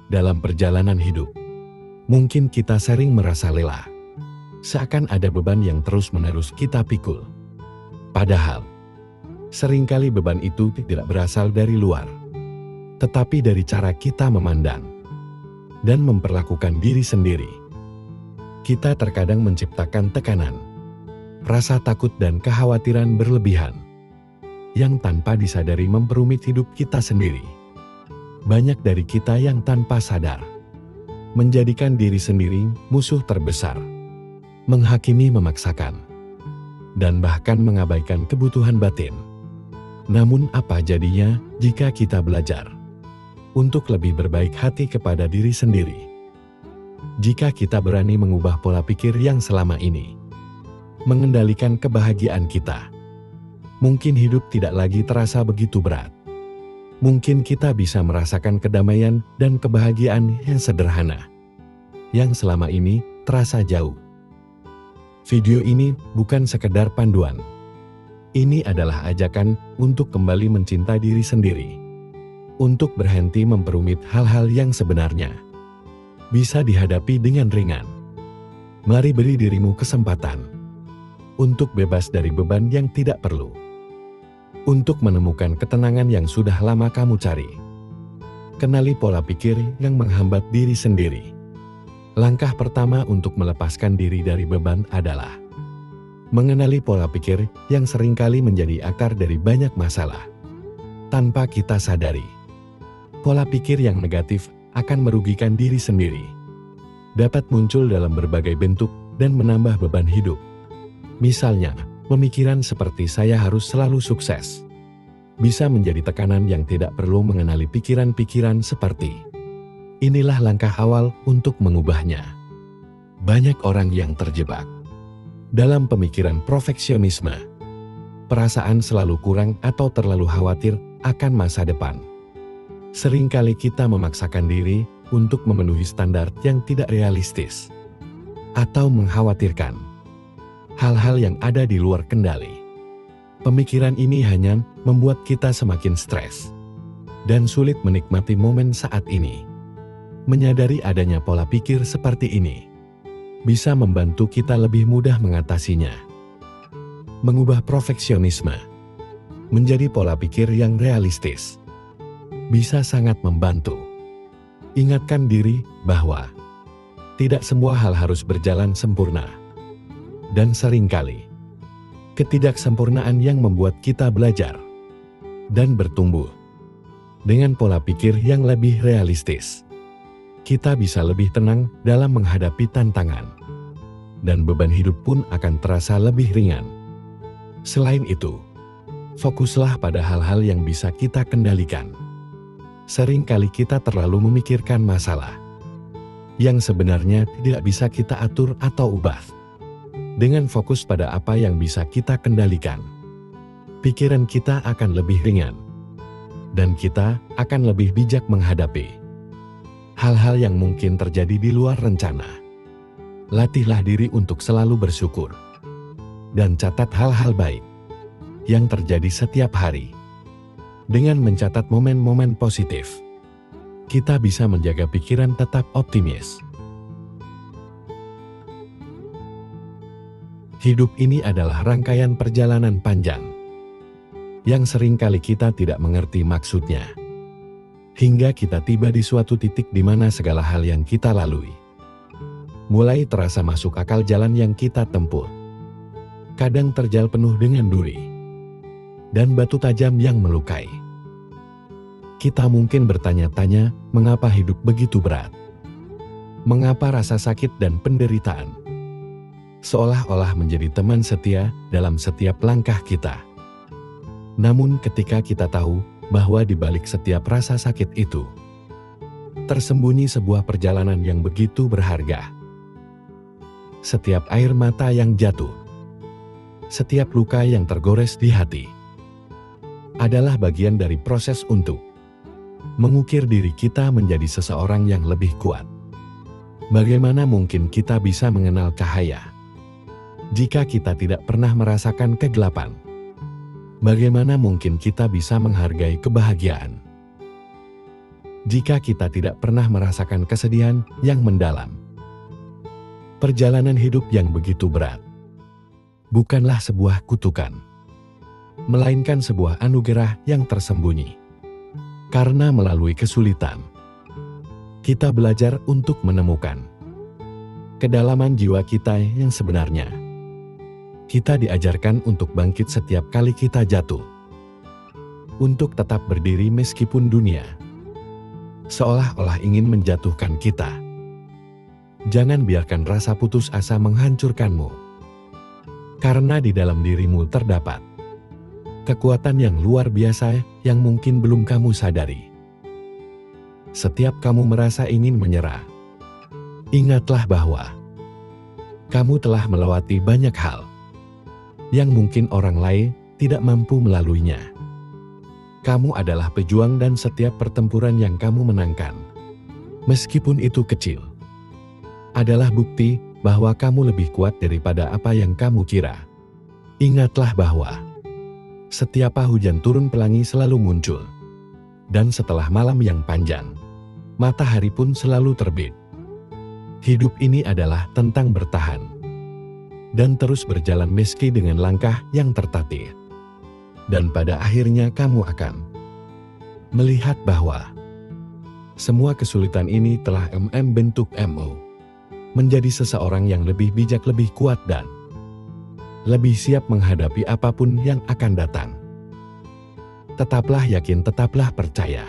Dalam perjalanan hidup, mungkin kita sering merasa lelah, seakan ada beban yang terus-menerus kita pikul. Padahal, seringkali beban itu tidak berasal dari luar, tetapi dari cara kita memandang dan memperlakukan diri sendiri. Kita terkadang menciptakan tekanan, rasa takut dan kekhawatiran berlebihan, yang tanpa disadari memperumit hidup kita sendiri. Banyak dari kita yang tanpa sadar menjadikan diri sendiri musuh terbesar, menghakimi memaksakan, dan bahkan mengabaikan kebutuhan batin. Namun apa jadinya jika kita belajar untuk lebih berbaik hati kepada diri sendiri? Jika kita berani mengubah pola pikir yang selama ini mengendalikan kebahagiaan kita, mungkin hidup tidak lagi terasa begitu berat. Mungkin kita bisa merasakan kedamaian dan kebahagiaan yang sederhana, yang selama ini terasa jauh. Video ini bukan sekedar panduan. Ini adalah ajakan untuk kembali mencintai diri sendiri, untuk berhenti memperumit hal-hal yang sebenarnya bisa dihadapi dengan ringan. Mari beri dirimu kesempatan untuk bebas dari beban yang tidak perlu, untuk menemukan ketenangan yang sudah lama kamu cari. Kenali pola pikir yang menghambat diri sendiri. Langkah pertama untuk melepaskan diri dari beban adalah mengenali pola pikir yang seringkali menjadi akar dari banyak masalah. Tanpa kita sadari, pola pikir yang negatif akan merugikan diri sendiri, dapat muncul dalam berbagai bentuk dan menambah beban hidup. Misalnya, pemikiran seperti saya harus selalu sukses bisa menjadi tekanan yang tidak perlu. Mengenali pikiran-pikiran seperti inilah langkah awal untuk mengubahnya. Banyak orang yang terjebak dalam pemikiran perfeksionisme, perasaan selalu kurang atau terlalu khawatir akan masa depan. Seringkali kita memaksakan diri untuk memenuhi standar yang tidak realistis atau mengkhawatirkan hal-hal yang ada di luar kendali. Pemikiran ini hanya membuat kita semakin stres dan sulit menikmati momen saat ini. Menyadari adanya pola pikir seperti ini bisa membantu kita lebih mudah mengatasinya. Mengubah perfeksionisme menjadi pola pikir yang realistis bisa sangat membantu. Ingatkan diri bahwa tidak semua hal harus berjalan sempurna. Dan seringkali, ketidaksempurnaan yang membuat kita belajar dan bertumbuh. Dengan pola pikir yang lebih realistis, kita bisa lebih tenang dalam menghadapi tantangan, dan beban hidup pun akan terasa lebih ringan. Selain itu, fokuslah pada hal-hal yang bisa kita kendalikan. Seringkali kita terlalu memikirkan masalah yang sebenarnya tidak bisa kita atur atau ubah. Dengan fokus pada apa yang bisa kita kendalikan, pikiran kita akan lebih ringan, dan kita akan lebih bijak menghadapi hal-hal yang mungkin terjadi di luar rencana. Latihlah diri untuk selalu bersyukur, dan catat hal-hal baik yang terjadi setiap hari. Dengan mencatat momen-momen positif, kita bisa menjaga pikiran tetap optimis. Hidup ini adalah rangkaian perjalanan panjang yang seringkali kita tidak mengerti maksudnya, hingga kita tiba di suatu titik di mana segala hal yang kita lalui mulai terasa masuk akal. Jalan yang kita tempuh kadang terjal penuh dengan duri dan batu tajam yang melukai. Kita mungkin bertanya-tanya, mengapa hidup begitu berat? Mengapa rasa sakit dan penderitaan seolah-olah menjadi teman setia dalam setiap langkah kita? Namun ketika kita tahu bahwa di balik setiap rasa sakit itu tersembunyi sebuah perjalanan yang begitu berharga. Setiap air mata yang jatuh, setiap luka yang tergores di hati adalah bagian dari proses untuk mengukir diri kita menjadi seseorang yang lebih kuat. Bagaimana mungkin kita bisa mengenal cahaya jika kita tidak pernah merasakan kegelapan? Bagaimana mungkin kita bisa menghargai kebahagiaan jika kita tidak pernah merasakan kesedihan yang mendalam. Perjalanan hidup yang begitu berat bukanlah sebuah kutukan, melainkan sebuah anugerah yang tersembunyi. Karena melalui kesulitan, kita belajar untuk menemukan kedalaman jiwa kita yang sebenarnya. Kita diajarkan untuk bangkit setiap kali kita jatuh, untuk tetap berdiri meskipun dunia seolah-olah ingin menjatuhkan kita. Jangan biarkan rasa putus asa menghancurkanmu, karena di dalam dirimu terdapat kekuatan yang luar biasa yang mungkin belum kamu sadari. Setiap kamu merasa ingin menyerah, ingatlah bahwa kamu telah melewati banyak hal yang mungkin orang lain tidak mampu melaluinya. Kamu adalah pejuang dan setiap pertempuran yang kamu menangkan, meskipun itu kecil, adalah bukti bahwa kamu lebih kuat daripada apa yang kamu kira. Ingatlah bahwa setiap hujan turun pelangi selalu muncul, dan setelah malam yang panjang, matahari pun selalu terbit. Hidup ini adalah tentang bertahan dan terus berjalan meski dengan langkah yang tertatih. Dan pada akhirnya kamu akan melihat bahwa semua kesulitan ini telah membentuk menjadi seseorang yang lebih bijak, lebih kuat, dan lebih siap menghadapi apapun yang akan datang. Tetaplah yakin, tetaplah percaya,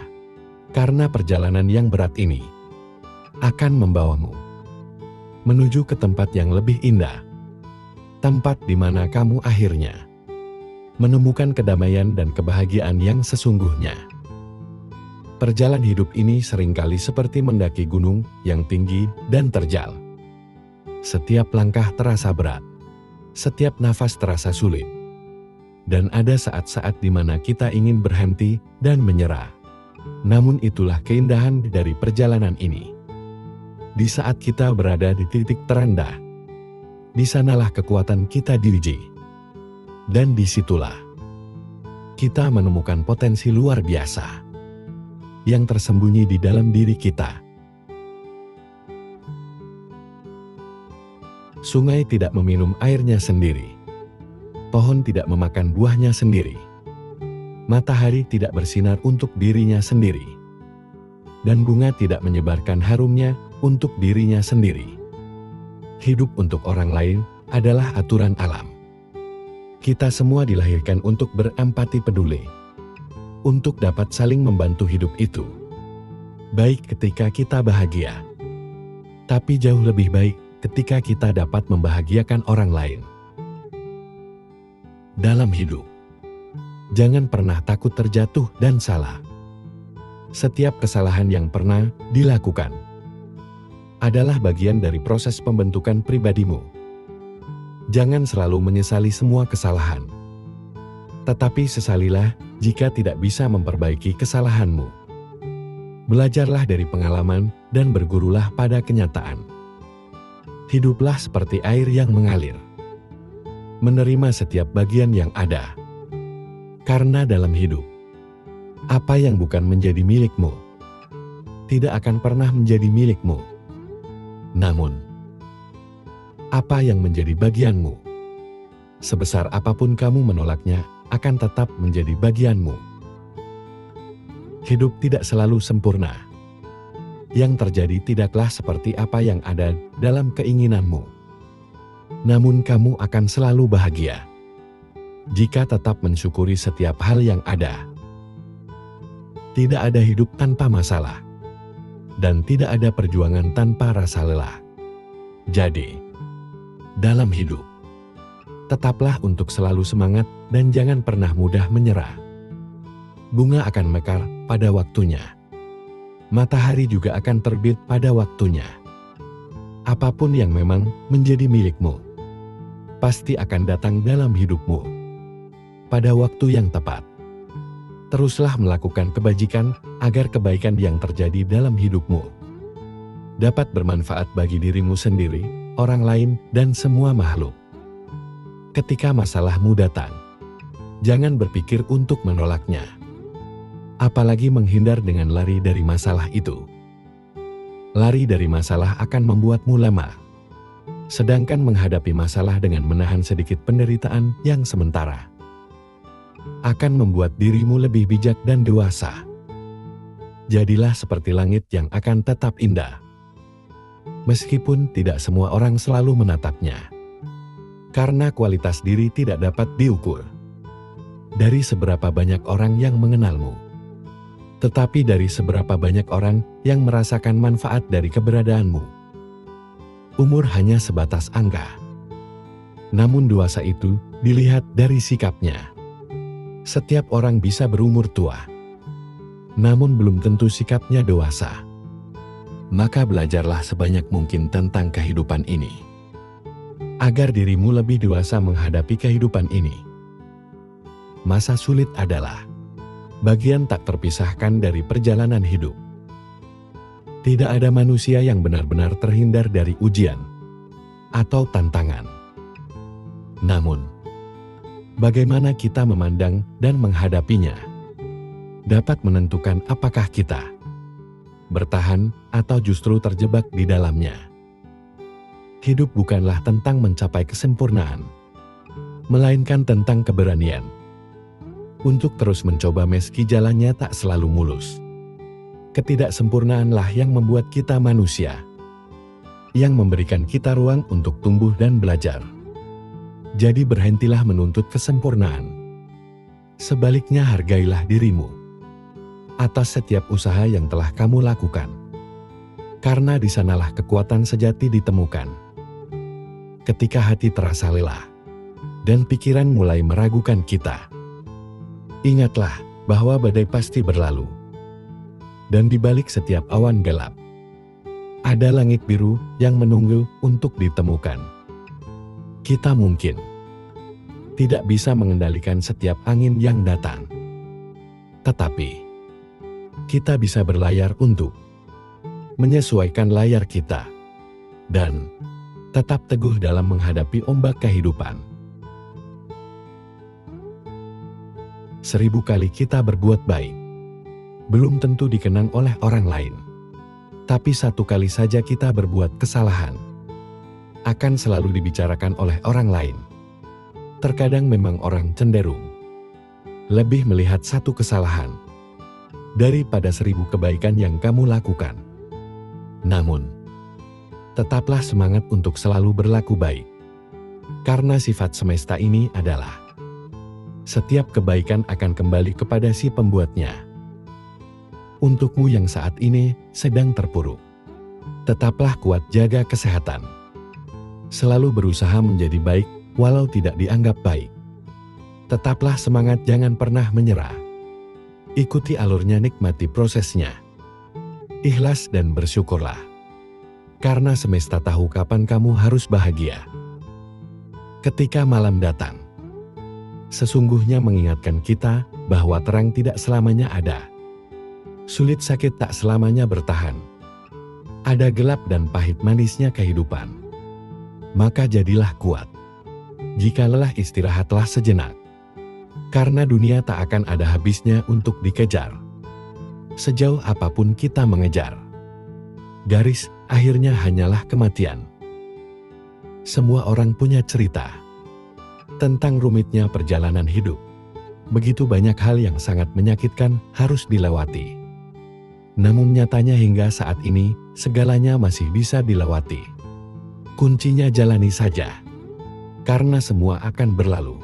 karena perjalanan yang berat ini akan membawamu menuju ke tempat yang lebih indah, tempat di mana kamu akhirnya menemukan kedamaian dan kebahagiaan yang sesungguhnya. Perjalanan hidup ini seringkali seperti mendaki gunung yang tinggi dan terjal. Setiap langkah terasa berat, setiap nafas terasa sulit, dan ada saat-saat di mana kita ingin berhenti dan menyerah. Namun itulah keindahan dari perjalanan ini. Di saat kita berada di titik terendah, di sanalah kekuatan kita diuji. Dan disitulah kita menemukan potensi luar biasa yang tersembunyi di dalam diri kita. Sungai tidak meminum airnya sendiri, pohon tidak memakan buahnya sendiri, matahari tidak bersinar untuk dirinya sendiri, dan bunga tidak menyebarkan harumnya untuk dirinya sendiri. Hidup untuk orang lain adalah aturan alam. Kita semua dilahirkan untuk berempati peduli, untuk dapat saling membantu hidup itu. Baik ketika kita bahagia, tapi jauh lebih baik ketika kita dapat membahagiakan orang lain. Dalam hidup, jangan pernah takut terjatuh dan salah. Setiap kesalahan yang pernah dilakukan adalah bagian dari proses pembentukan pribadimu. Jangan selalu menyesali semua kesalahan, tetapi sesalilah jika tidak bisa memperbaiki kesalahanmu. Belajarlah dari pengalaman dan bergurulah pada kenyataan. Hiduplah seperti air yang mengalir, menerima setiap bagian yang ada. Karena dalam hidup, apa yang bukan menjadi milikmu tidak akan pernah menjadi milikmu. Namun, apa yang menjadi bagianmu, sebesar apapun kamu menolaknya, akan tetap menjadi bagianmu. Hidup tidak selalu sempurna. Yang terjadi tidaklah seperti apa yang ada dalam keinginanmu. Namun kamu akan selalu bahagia jika tetap mensyukuri setiap hal yang ada. Tidak ada hidup tanpa masalah, dan tidak ada perjuangan tanpa rasa lelah. Jadi, dalam hidup, tetaplah untuk selalu semangat dan jangan pernah mudah menyerah. Bunga akan mekar pada waktunya. Matahari juga akan terbit pada waktunya. Apapun yang memang menjadi milikmu, pasti akan datang dalam hidupmu pada waktu yang tepat. Teruslah melakukan kebajikan agar kebaikan yang terjadi dalam hidupmu dapat bermanfaat bagi dirimu sendiri, orang lain, dan semua makhluk. Ketika masalahmu datang, jangan berpikir untuk menolaknya. apalagi menghindar dengan lari dari masalah itu. Lari dari masalah akan membuatmu lemah. Sedangkan menghadapi masalah dengan menahan sedikit penderitaan yang sementara akan membuat dirimu lebih bijak dan dewasa. Jadilah seperti langit yang akan tetap indah, meskipun tidak semua orang selalu menatapnya. Karena kualitas diri tidak dapat diukur dari seberapa banyak orang yang mengenalmu, tetapi dari seberapa banyak orang yang merasakan manfaat dari keberadaanmu. Umur hanya sebatas angka, namun dewasa itu dilihat dari sikapnya. Setiap orang bisa berumur tua, namun belum tentu sikapnya dewasa. Maka belajarlah sebanyak mungkin tentang kehidupan ini, agar dirimu lebih dewasa menghadapi kehidupan ini. Masa sulit adalah bagian tak terpisahkan dari perjalanan hidup. Tidak ada manusia yang benar-benar terhindar dari ujian atau tantangan. Namun, bagaimana kita memandang dan menghadapinya dapat menentukan apakah kita bertahan atau justru terjebak di dalamnya. Hidup bukanlah tentang mencapai kesempurnaan, melainkan tentang keberanian untuk terus mencoba meski jalannya tak selalu mulus. Ketidaksempurnaanlah yang membuat kita manusia, yang memberikan kita ruang untuk tumbuh dan belajar. Jadi berhentilah menuntut kesempurnaan. Sebaliknya hargailah dirimu atas setiap usaha yang telah kamu lakukan. Karena di sanalah kekuatan sejati ditemukan. Ketika hati terasa lelah dan pikiran mulai meragukan kita, ingatlah bahwa badai pasti berlalu. Dan di balik setiap awan gelap, ada langit biru yang menunggu untuk ditemukan. Kita mungkin tidak bisa mengendalikan setiap angin yang datang, tetapi kita bisa berlayar untuk menyesuaikan layar kita dan tetap teguh dalam menghadapi ombak kehidupan. 1000 kali kita berbuat baik, belum tentu dikenang oleh orang lain. Tapi 1 kali saja kita berbuat kesalahan, akan selalu dibicarakan oleh orang lain. Terkadang memang orang cenderung lebih melihat 1 kesalahan daripada 1000 kebaikan yang kamu lakukan. Namun, tetaplah semangat untuk selalu berlaku baik. Karena sifat semesta ini adalah setiap kebaikan akan kembali kepada si pembuatnya. Untukmu yang saat ini sedang terpuruk, tetaplah kuat, jaga kesehatan. Selalu berusaha menjadi baik walau tidak dianggap baik. Tetaplah semangat, jangan pernah menyerah. Ikuti alurnya, nikmati prosesnya. Ikhlas dan bersyukurlah. Karena semesta tahu kapan kamu harus bahagia. Ketika malam datang, sesungguhnya mengingatkan kita bahwa terang tidak selamanya ada. Sulit sakit tak selamanya bertahan. Ada gelap dan pahit manisnya kehidupan. Maka jadilah kuat. Jika lelah, istirahatlah sejenak. Karena dunia tak akan ada habisnya untuk dikejar. Sejauh apapun kita mengejar, garis akhirnya hanyalah kematian. Semua orang punya cerita tentang rumitnya perjalanan hidup. Begitu banyak hal yang sangat menyakitkan harus dilewati. Namun nyatanya hingga saat ini, segalanya masih bisa dilewati. Kuncinya jalani saja. Karena semua akan berlalu.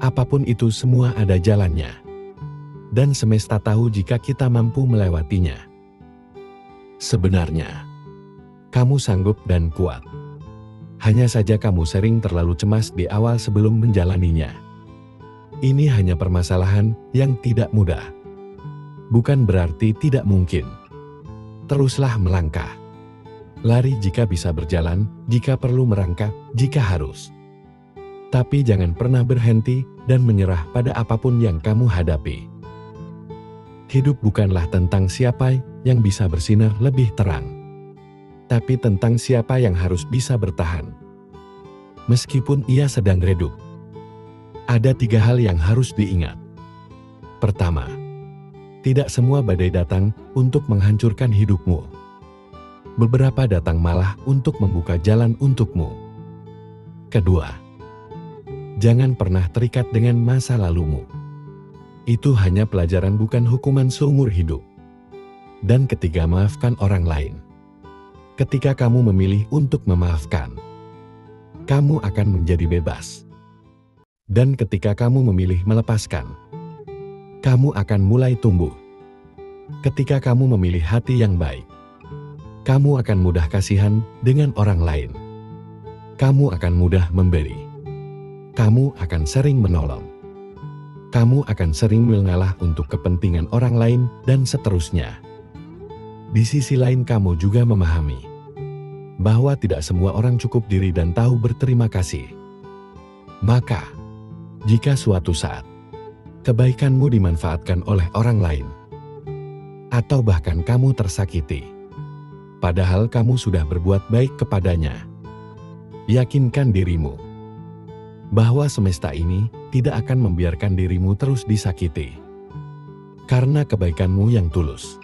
Apapun itu, semua ada jalannya. Dan semesta tahu jika kita mampu melewatinya. Sebenarnya, kamu sanggup dan kuat. Hanya saja kamu sering terlalu cemas di awal sebelum menjalaninya. Ini hanya permasalahan yang tidak mudah. Bukan berarti tidak mungkin. Teruslah melangkah. Lari jika bisa berjalan, jika perlu merangkak, jika harus. Tapi jangan pernah berhenti dan menyerah pada apapun yang kamu hadapi. Hidup bukanlah tentang siapa yang bisa bersinar lebih terang, tapi tentang siapa yang harus bisa bertahan. Meskipun ia sedang redup. Ada 3 hal yang harus diingat. Pertama, Tidak semua badai datang untuk menghancurkan hidupmu. Beberapa datang malah untuk membuka jalan untukmu. Kedua, jangan pernah terikat dengan masa lalumu. Itu hanya pelajaran, bukan hukuman seumur hidup. Dan ketiga, maafkan orang lain. Ketika kamu memilih untuk memaafkan, kamu akan menjadi bebas. Dan ketika kamu memilih melepaskan, kamu akan mulai tumbuh. Ketika kamu memilih hati yang baik, kamu akan mudah kasihan dengan orang lain. Kamu akan mudah memberi. Kamu akan sering menolong. Kamu akan sering mengalah untuk kepentingan orang lain, dan seterusnya. Di sisi lain, kamu juga memahami bahwa tidak semua orang cukup diri dan tahu berterima kasih. Maka, jika suatu saat kebaikanmu dimanfaatkan oleh orang lain, atau bahkan kamu tersakiti, padahal kamu sudah berbuat baik kepadanya, yakinkan dirimu bahwa semesta ini tidak akan membiarkan dirimu terus disakiti. Karena kebaikanmu yang tulus